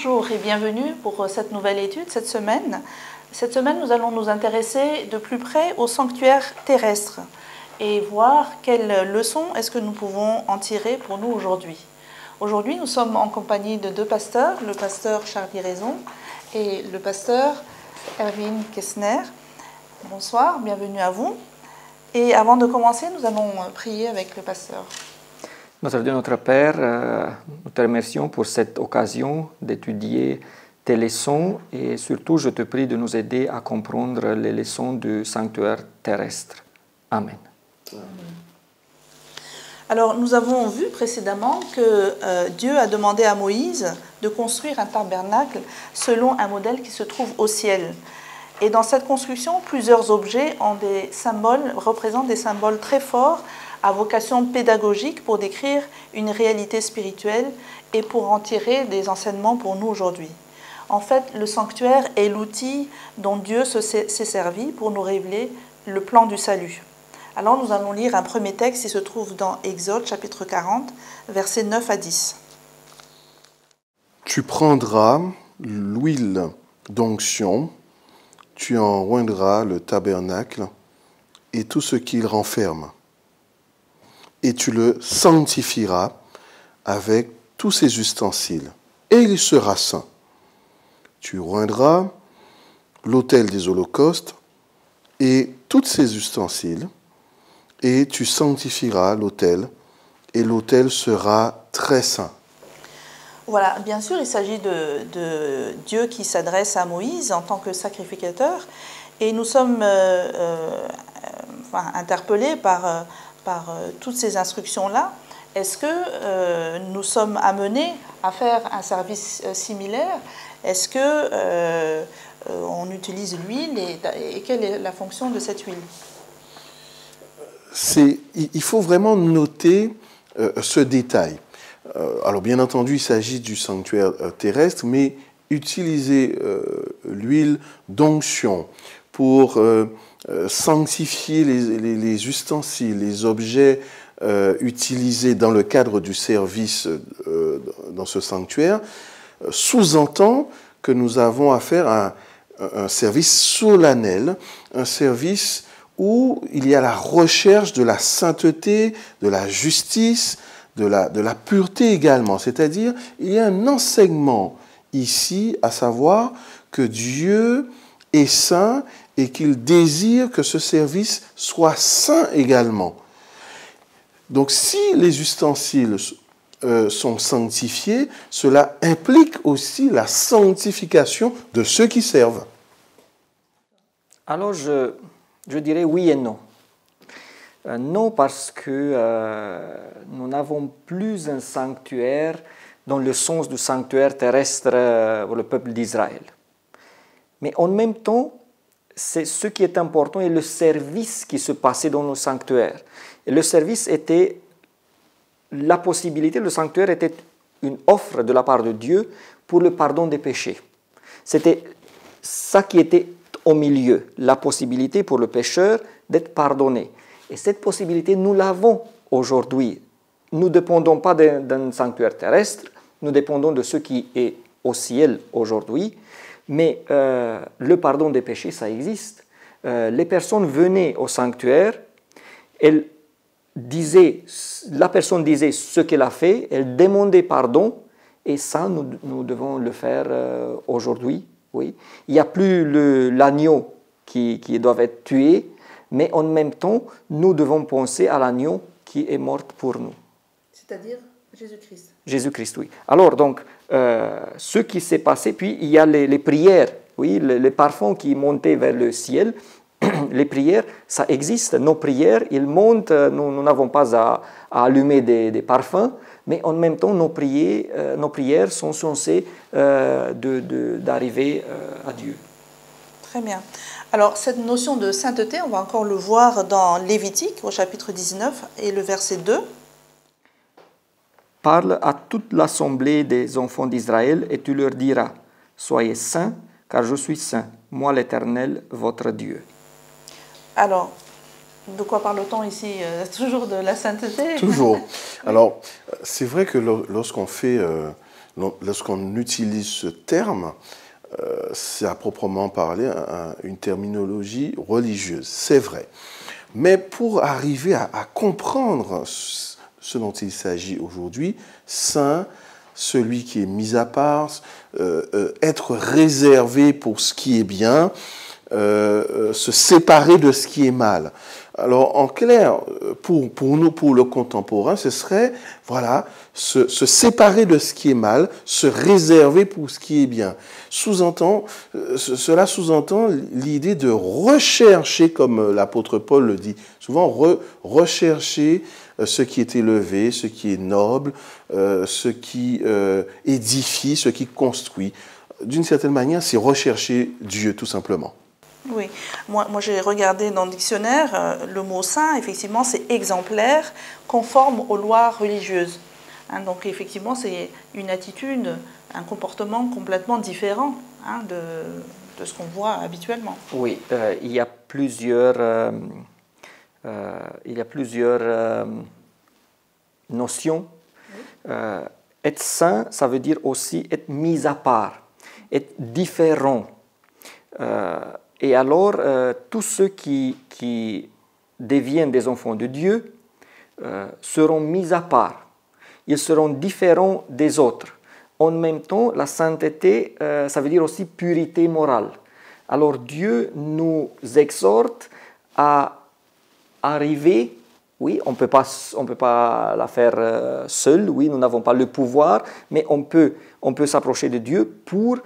Bonjour et bienvenue pour cette nouvelle étude cette semaine. Cette semaine, nous allons nous intéresser de plus près au sanctuaire terrestre et voir quelles leçons est-ce que nous pouvons en tirer pour nous aujourd'hui. Aujourd'hui, nous sommes en compagnie de deux pasteurs, le pasteur Charlie Raison et le pasteur Erwin Kessner. Bonsoir, bienvenue à vous. Et avant de commencer, nous allons prier avec le pasteur. Notre Dieu, notre Père, nous te remercions pour cette occasion d'étudier tes leçons et surtout, je te prie de nous aider à comprendre les leçons du sanctuaire terrestre. Amen. Alors, nous avons vu précédemment que Dieu a demandé à Moïse de construire un tabernacle selon un modèle qui se trouve au ciel. Et dans cette construction, plusieurs objets ont des symboles, représentent des symboles très forts à vocation pédagogique pour décrire une réalité spirituelle et pour en tirer des enseignements pour nous aujourd'hui. En fait, le sanctuaire est l'outil dont Dieu s'est servi pour nous révéler le plan du salut. Alors nous allons lire un premier texte qui se trouve dans Exode chapitre 40, versets 9 à 10. Tu prendras l'huile d'onction, tu en oindras le tabernacle et tout ce qu'il renferme. Et tu le sanctifieras avec tous ses ustensiles, et il sera saint. Tu oindras l'autel des holocaustes et tous ses ustensiles, et tu sanctifieras l'autel, et l'autel sera très saint. Voilà, bien sûr, il s'agit de Dieu qui s'adresse à Moïse en tant que sacrificateur, et nous sommes interpellés par toutes ces instructions-là. Est-ce que nous sommes amenés à faire un service similaire? Est-ce que on utilise l'huile et quelle est la fonction de cette huile? Il faut vraiment noter ce détail. Alors bien entendu, il s'agit du sanctuaire terrestre, mais utiliser l'huile d'onction pour sanctifier les ustensiles, les objets utilisés dans le cadre du service dans ce sanctuaire, sous-entend que nous avons affaire à un service solennel, un service où il y a la recherche de la sainteté, de la justice, de la pureté également. C'est-à-dire, il y a un enseignement ici, à savoir que Dieu est saint et qu'il désire que ce service soit saint également. Donc, si les ustensiles sont sanctifiés, cela implique aussi la sanctification de ceux qui servent. Alors, je dirais oui et non. Non, parce que nous n'avons plus un sanctuaire dans le sens du sanctuaire terrestre pour le peuple d'Israël. Mais en même temps, c'est ce qui est important est le service qui se passait dans nos sanctuaires. Et le service était la possibilité, le sanctuaire était une offre de la part de Dieu pour le pardon des péchés. C'était ça qui était au milieu, la possibilité pour le pécheur d'être pardonné. Et cette possibilité, nous l'avons aujourd'hui. Nous ne dépendons pas d'un sanctuaire terrestre, nous dépendons de ce qui est au ciel aujourd'hui, mais le pardon des péchés, ça existe. Les personnes venaient au sanctuaire, la personne disait ce qu'elle a fait, elle demandait pardon, et ça, nous devons le faire aujourd'hui. Oui. Il n'y a plus l'agneau qui doit être tué, mais en même temps, nous devons penser à l'agneau qui est mort pour nous. C'est-à-dire Jésus-Christ. Jésus-Christ, oui. Alors, donc, ce qui s'est passé, puis il y a les prières, oui, les parfums qui montaient vers le ciel. Les prières, ça existe. Nos prières, ils montent. Nous n'avons pas à allumer des parfums, mais en même temps, nos prières sont censées d'arriver à Dieu. Très bien. Alors, cette notion de sainteté, on va encore le voir dans Lévitique, au chapitre 19, et le verset 2. Parle à toute l'assemblée des enfants d'Israël et tu leur diras, soyez saints, car je suis saint, moi l'Éternel, votre Dieu. Alors, de quoi parle-t-on ici? Toujours de la sainteté? Toujours. Alors, c'est vrai que lorsqu'on fait lorsqu'on utilise ce terme, c'est à proprement parler une terminologie religieuse, c'est vrai. Mais pour arriver à comprendre ce dont il s'agit aujourd'hui, saint, celui qui est mis à part, être réservé pour ce qui est bien, se séparer de ce qui est mal. Alors, en clair, pour nous, pour le contemporain, ce serait, voilà, se séparer de ce qui est mal, se réserver pour ce qui est bien. Cela sous-entend l'idée de rechercher, comme l'apôtre Paul le dit souvent, rechercher ce qui est élevé, ce qui est noble, ce qui édifie, ce qui construit. D'une certaine manière, c'est rechercher Dieu, tout simplement. Oui, moi j'ai regardé dans le dictionnaire, le mot saint, effectivement, c'est exemplaire, conforme aux lois religieuses. Hein, donc effectivement, c'est une attitude, un comportement complètement différent de ce qu'on voit habituellement. Oui, il y a plusieurs, notions. Oui. Être saint, ça veut dire aussi être mis à part, être différent. Et alors, tous ceux qui deviennent des enfants de Dieu seront mis à part. Ils seront différents des autres. En même temps, la sainteté, ça veut dire aussi pureté morale. Alors Dieu nous exhorte à arriver, oui, on ne peut pas la faire seul, oui, nous n'avons pas le pouvoir, mais on peut s'approcher de Dieu pour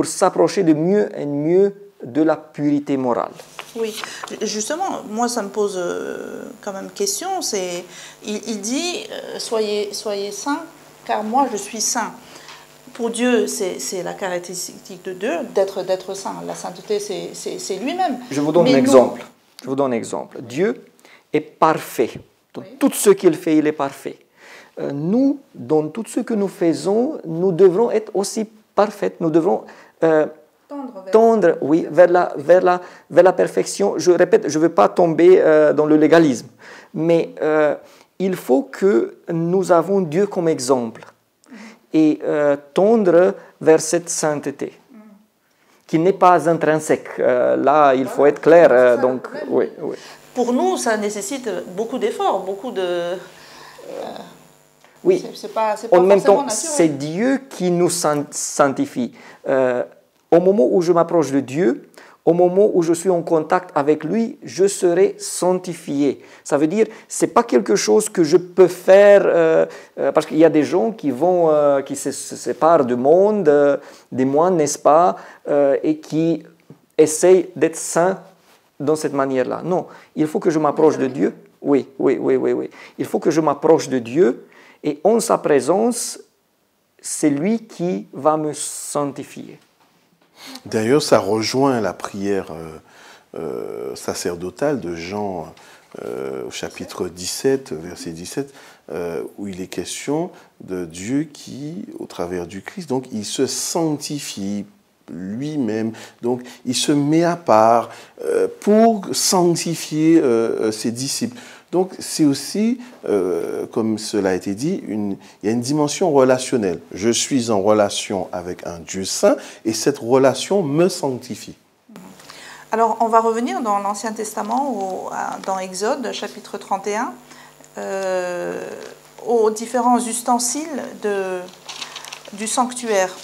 s'approcher de mieux en mieux de la pureté morale. Oui, justement, moi ça me pose quand même question, il dit soyez saints car moi je suis saint. Pour Dieu, c'est la caractéristique de Dieu d'être saint. La sainteté, c'est lui-même. Je vous donne un exemple. Dieu est parfait. Dans tout ce qu'il fait, il est parfait. Nous, dans tout ce que nous faisons, nous devrons être aussi parfaits. Nous devrons tendre vers la perfection. Je répète, je ne veux pas tomber dans le légalisme, mais il faut que nous avons Dieu comme exemple et tendre vers cette sainteté qui n'est pas intrinsèque. Là, il faut être clair. Donc, oui. Pour nous, ça nécessite beaucoup d'efforts, beaucoup de... oui, c'est pas en même temps, naturel. c'est Dieu qui nous sanctifie. Au moment où je m'approche de Dieu, au moment où je suis en contact avec lui, je serai sanctifié. Ça veut dire, ce n'est pas quelque chose que je peux faire, parce qu'il y a des gens qui se séparent du monde, des moines, n'est-ce pas, et qui essayent d'être saints dans cette manière-là. Non, il faut que je m'approche de Dieu. Oui. Il faut que je m'approche de Dieu, et en sa présence, c'est lui qui va me sanctifier. D'ailleurs, ça rejoint la prière sacerdotale de Jean au chapitre 17, verset 17, où il est question de Dieu qui, au travers du Christ, donc il se sanctifie lui-même, donc il se met à part pour sanctifier ses disciples. Donc c'est aussi, comme cela a été dit, il y a une dimension relationnelle. Je suis en relation avec un Dieu saint et cette relation me sanctifie. Alors on va revenir dans l'Ancien Testament, dans Exode, chapitre 31, aux différents ustensiles du sanctuaire.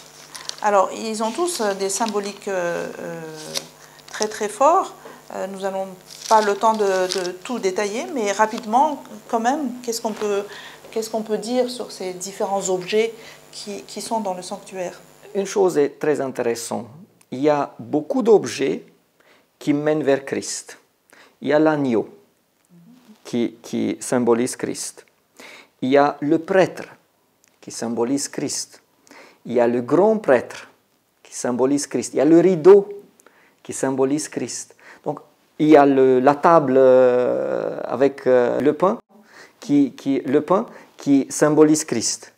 Alors ils ont tous des symboliques très très forts. Nous n'avons pas le temps de tout détailler, mais rapidement, quand même, qu'est-ce qu'on peut dire sur ces différents objets qui sont dans le sanctuaire? Une chose est très intéressante. Il y a beaucoup d'objets qui mènent vers Christ. Il y a l'agneau qui symbolise Christ. Il y a le prêtre qui symbolise Christ. Il y a le grand prêtre qui symbolise Christ. Il y a le rideau qui symbolise Christ. Donc, il y a la table avec le pain qui symbolise Christ.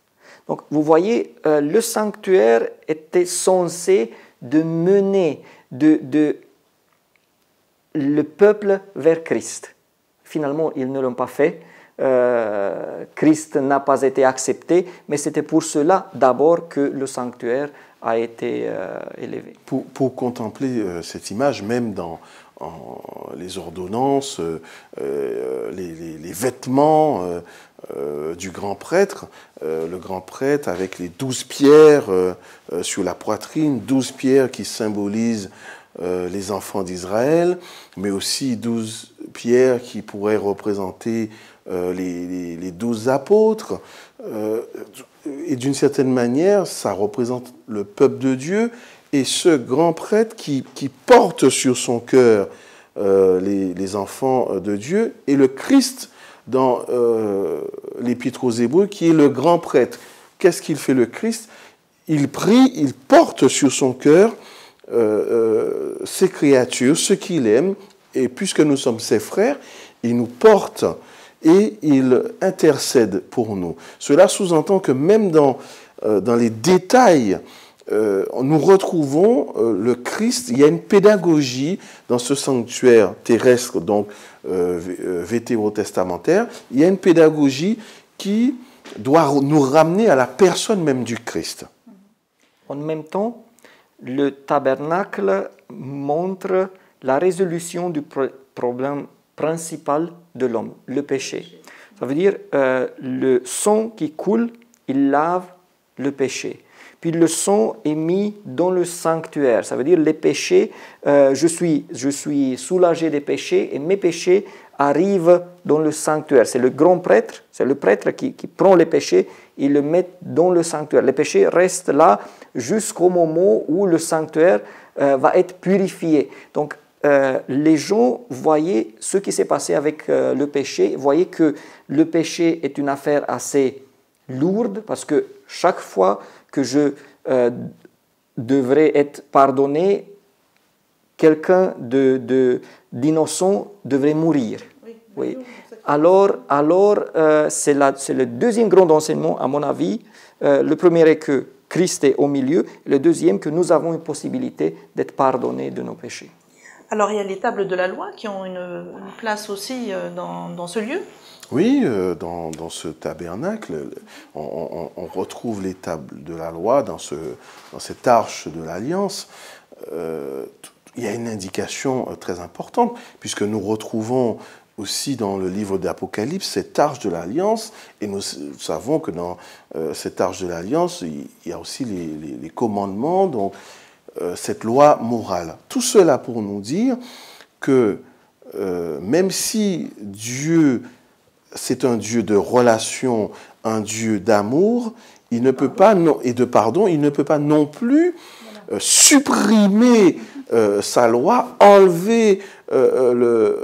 Donc, vous voyez, le sanctuaire était censé de mener le peuple vers Christ. Finalement, ils ne l'ont pas fait. Christ n'a pas été accepté, mais c'était pour cela d'abord que le sanctuaire a été élevé. Pour contempler cette image, même dans les ordonnances, les vêtements du grand prêtre, le grand prêtre avec les 12 pierres sur la poitrine, 12 pierres qui symbolisent les enfants d'Israël, mais aussi 12 pierres qui pourraient représenter les 12 apôtres. Et d'une certaine manière, ça représente le peuple de Dieu et ce grand prêtre qui porte sur son cœur les enfants de Dieu, et le Christ dans l'Épître aux Hébreux qui est le grand prêtre. Qu'est-ce qu'il fait le Christ? Il prie, il porte sur son cœur ses créatures, ce qu'il aime, et puisque nous sommes ses frères, il nous porte et il intercède pour nous. Cela sous-entend que même dans les détails, nous retrouvons le Christ. Il y a une pédagogie dans ce sanctuaire terrestre, donc vétérotestamentaire. Il y a une pédagogie qui doit nous ramener à la personne même du Christ. En même temps, le tabernacle montre la résolution du problème principal de l'homme, le péché. Ça veut dire le sang qui coule, il lave le péché. Puis le sang est mis dans le sanctuaire. Ça veut dire les péchés, je suis soulagé des péchés et mes péchés arrivent dans le sanctuaire. C'est le grand prêtre, c'est le prêtre qui prend les péchés et le met dans le sanctuaire. Les péchés restent là jusqu'au moment où le sanctuaire va être purifié. Donc les gens voyaient ce qui s'est passé avec le péché, voyaient que le péché est une affaire assez lourde parce que chaque fois que je devrais être pardonné, quelqu'un d'innocent devrait mourir. Oui. Alors c'est le deuxième grand enseignement, à mon avis. Le premier est que Christ est au milieu, le deuxième que nous avons une possibilité d'être pardonnés de nos péchés. Alors il y a les tables de la loi qui ont une place aussi dans ce lieu. Oui, dans ce tabernacle, on retrouve les tables de la loi dans cette arche de l'Alliance. Il y a une indication très importante, puisque nous retrouvons aussi dans le livre d'Apocalypse cette arche de l'Alliance, et nous savons que dans cette arche de l'Alliance, il y a aussi les commandements, donc cette loi morale. Tout cela pour nous dire que même si Dieu, c'est un Dieu de relation, un Dieu d'amour, il ne peut pas, et de pardon, il ne peut pas non plus supprimer sa loi, enlever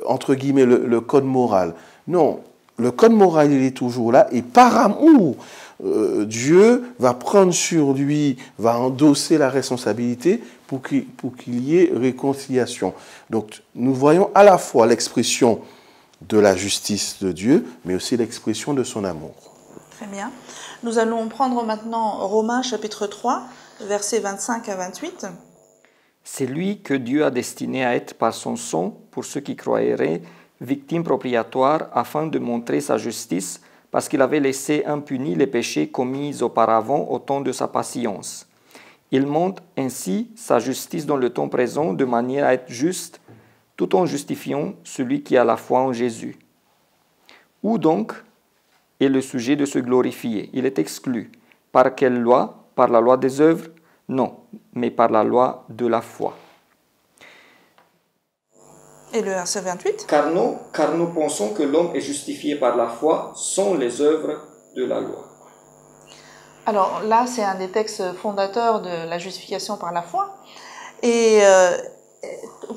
entre guillemets le code moral. Non, le code moral il est toujours là, et par amour, Dieu va prendre sur lui, va endosser la responsabilité pour qu'il y ait réconciliation. Donc nous voyons à la fois l'expression de la justice de Dieu, mais aussi l'expression de son amour. Très bien. Nous allons prendre maintenant Romains chapitre 3, versets 25 à 28. C'est lui que Dieu a destiné à être par son sang, pour ceux qui croiraient, victime propriatoire, afin de montrer sa justice, parce qu'il avait laissé impunis les péchés commis auparavant au temps de sa patience. Il montre ainsi sa justice dans le temps présent, de manière à être juste, tout en justifiant celui qui a la foi en Jésus. Où donc est le sujet de se glorifier? Il est exclu. Par quelle loi? Par la loi des œuvres? Non, mais par la loi de la foi. Et le verset 28? Car nous pensons que l'homme est justifié par la foi sans les œuvres de la loi. Alors là, c'est un des textes fondateurs de la justification par la foi. Et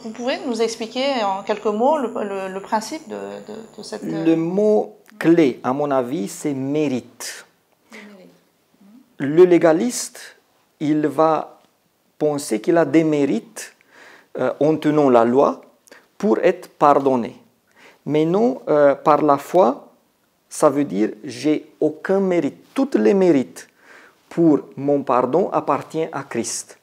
vous pouvez nous expliquer en quelques mots le principe de cette... Le mot clé, à mon avis, c'est mérite. Le légaliste, il va penser qu'il a des mérites en tenant la loi pour être pardonné. Mais non, par la foi, ça veut dire j'ai aucun mérite. Tous les mérites pour mon pardon appartiennent à Christ.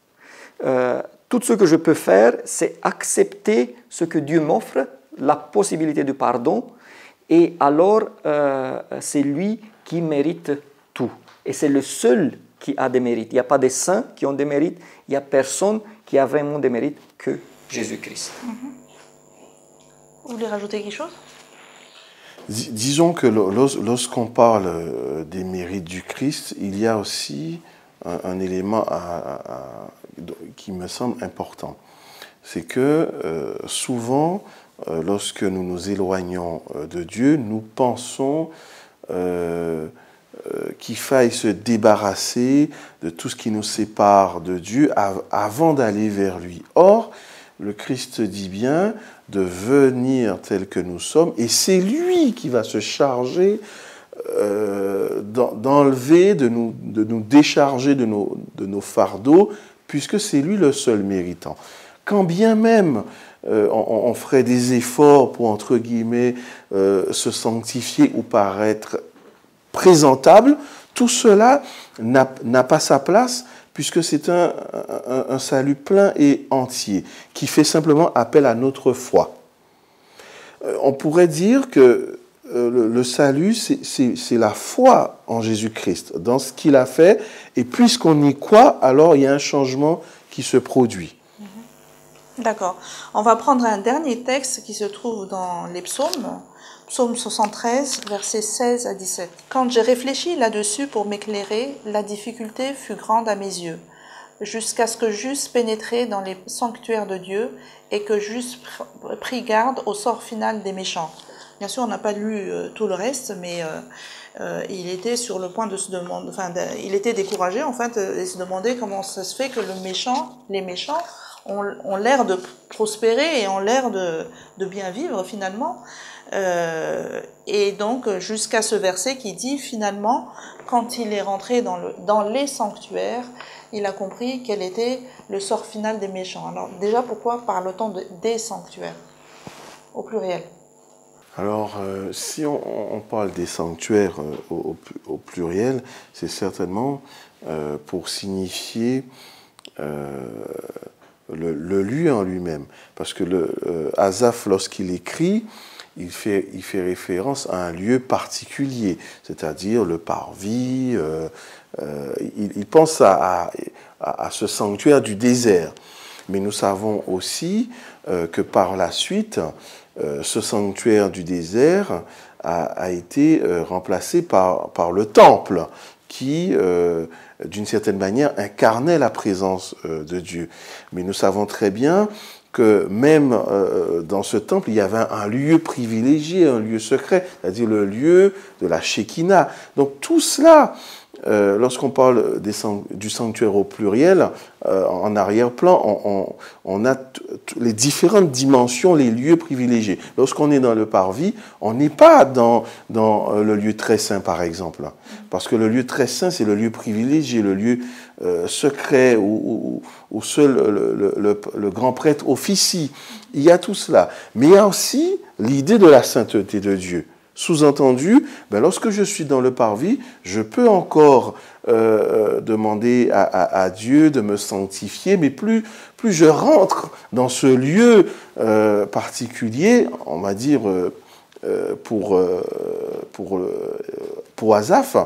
Tout ce que je peux faire, c'est accepter ce que Dieu m'offre, la possibilité de pardon, et alors c'est lui qui mérite tout. Et c'est le seul qui a des mérites. Il n'y a pas des saints qui ont des mérites, il n'y a personne qui a vraiment des mérites que Jésus-Christ. Vous voulez rajouter quelque chose? Disons que lorsqu'on parle des mérites du Christ, il y a aussi un élément qui me semble important. C'est que souvent, lorsque nous nous éloignons de Dieu, nous pensons qu'il faille se débarrasser de tout ce qui nous sépare de Dieu avant d'aller vers lui. Or, le Christ dit bien de venir tel que nous sommes, et c'est lui qui va se charger d'enlever, de nous décharger de nos fardeaux, puisque c'est lui le seul méritant. Quand bien même on ferait des efforts pour, entre guillemets, se sanctifier ou paraître présentable, tout cela n'a pas sa place, puisque c'est un salut plein et entier, qui fait simplement appel à notre foi. On pourrait dire que le salut, c'est la foi en Jésus-Christ, dans ce qu'il a fait, et puisqu'on y croit, alors il y a un changement qui se produit. D'accord. On va prendre un dernier texte qui se trouve dans les psaumes, psaume 73, versets 16 à 17. « Quand j'ai réfléchi là-dessus pour m'éclairer, la difficulté fut grande à mes yeux, jusqu'à ce que j'eusse pénétré dans les sanctuaires de Dieu et que j'eusse pris garde au sort final des méchants. » Bien sûr, on n'a pas lu tout le reste, mais il était sur le point de se demander, il était découragé en fait, et se demandait comment ça se fait que les méchants ont l'air de prospérer et ont l'air de bien vivre finalement. Et donc jusqu'à ce verset qui dit finalement, quand il est rentré dans les sanctuaires, il a compris quel était le sort final des méchants. Alors déjà, pourquoi parle-t-on des sanctuaires au pluriel? Alors, si on parle des sanctuaires au pluriel, c'est certainement pour signifier le lieu en lui-même. Parce que Asaph, lorsqu'il écrit, il fait référence à un lieu particulier, c'est-à-dire le parvis. Il pense à ce sanctuaire du désert. Mais nous savons aussi que par la suite, ce sanctuaire du désert a été remplacé par le temple qui, d'une certaine manière, incarnait la présence de Dieu. Mais nous savons très bien que même dans ce temple, il y avait un lieu privilégié, un lieu secret, c'est-à-dire le lieu de la Shekinah. Donc tout cela, lorsqu'on parle du sanctuaire au pluriel, en arrière-plan, on a les différentes dimensions, les lieux privilégiés. Lorsqu'on est dans le parvis, on n'est pas dans le lieu très saint, par exemple. Parce que le lieu très saint, c'est le lieu privilégié, le lieu secret où seul le grand prêtre officie. Il y a tout cela. Mais il y a aussi l'idée de la sainteté de Dieu. Sous-entendu, lorsque je suis dans le parvis, je peux encore demander à Dieu de me sanctifier, mais plus je rentre dans ce lieu particulier, on va dire pour Asaph,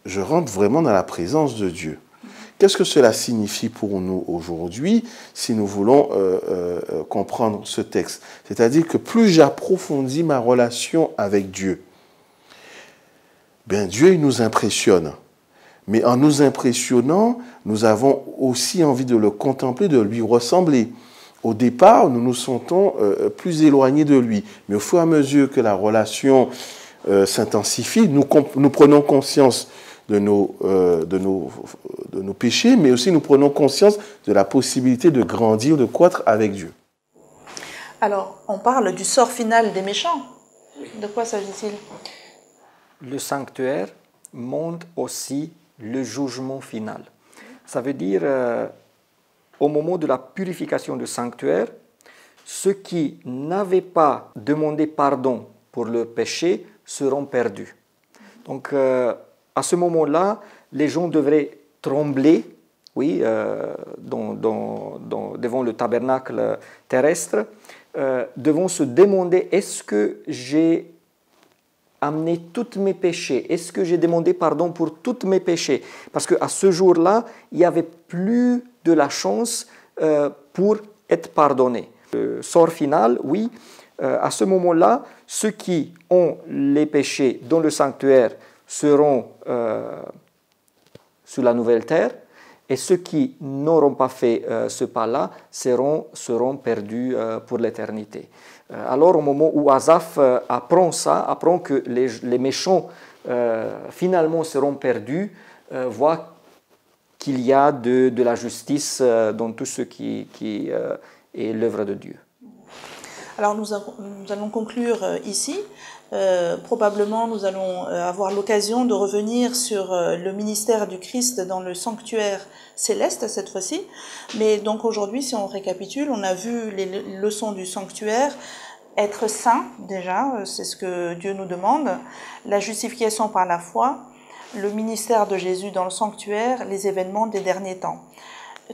je rentre vraiment dans la présence de Dieu. Qu'est-ce que cela signifie pour nous aujourd'hui si nous voulons comprendre ce texte? C'est-à-dire que plus j'approfondis ma relation avec Dieu, Dieu il nous impressionne. Mais en nous impressionnant, nous avons aussi envie de le contempler, de lui ressembler. Au départ, nous nous sentons plus éloignés de lui. Mais au fur et à mesure que la relation s'intensifie, nous prenons conscience de nos péchés, mais aussi nous prenons conscience de la possibilité de grandir, de croître avec Dieu. Alors, on parle du sort final des méchants. De quoi s'agit-il? Le sanctuaire montre aussi le jugement final. Ça veut dire, au moment de la purification du sanctuaire, ceux qui n'avaient pas demandé pardon pour leur péché seront perdus. Donc, à ce moment-là, les gens devraient trembler, oui, devant le tabernacle terrestre, devant se demander est-ce que j'ai amené tous mes péchés? Est-ce que j'ai demandé pardon pour tous mes péchés? Parce qu'à ce jour-là, il n'y avait plus de la chance pour être pardonné. Le sort final, oui, à ce moment-là, ceux qui ont les péchés dans le sanctuaire seront sur la nouvelle terre, et ceux qui n'auront pas fait ce pas-là seront perdus pour l'éternité. Alors au moment où Asaph apprend ça, apprend que les méchants finalement seront perdus, voit qu'il y a de la justice dans tout ce qui est l'œuvre de Dieu. Alors nous allons conclure ici. Probablement nous allons avoir l'occasion de revenir sur le ministère du Christ dans le sanctuaire céleste cette fois-ci. Mais donc aujourd'hui, si on récapitule, on a vu les leçons du sanctuaire. Être saint, déjà, c'est ce que Dieu nous demande. La justification par la foi, le ministère de Jésus dans le sanctuaire, les événements des derniers temps.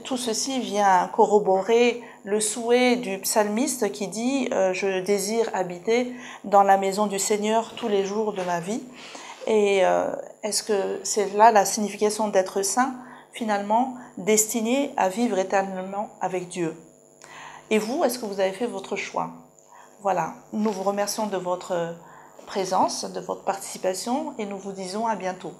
Tout ceci vient corroborer le souhait du psalmiste qui dit « Je désire habiter dans la maison du Seigneur tous les jours de ma vie ». Et est-ce que c'est là la signification d'être saint, finalement, destiné à vivre éternellement avec Dieu? Et vous, est-ce que vous avez fait votre choix? Voilà, nous vous remercions de votre présence, de votre participation et nous vous disons à bientôt.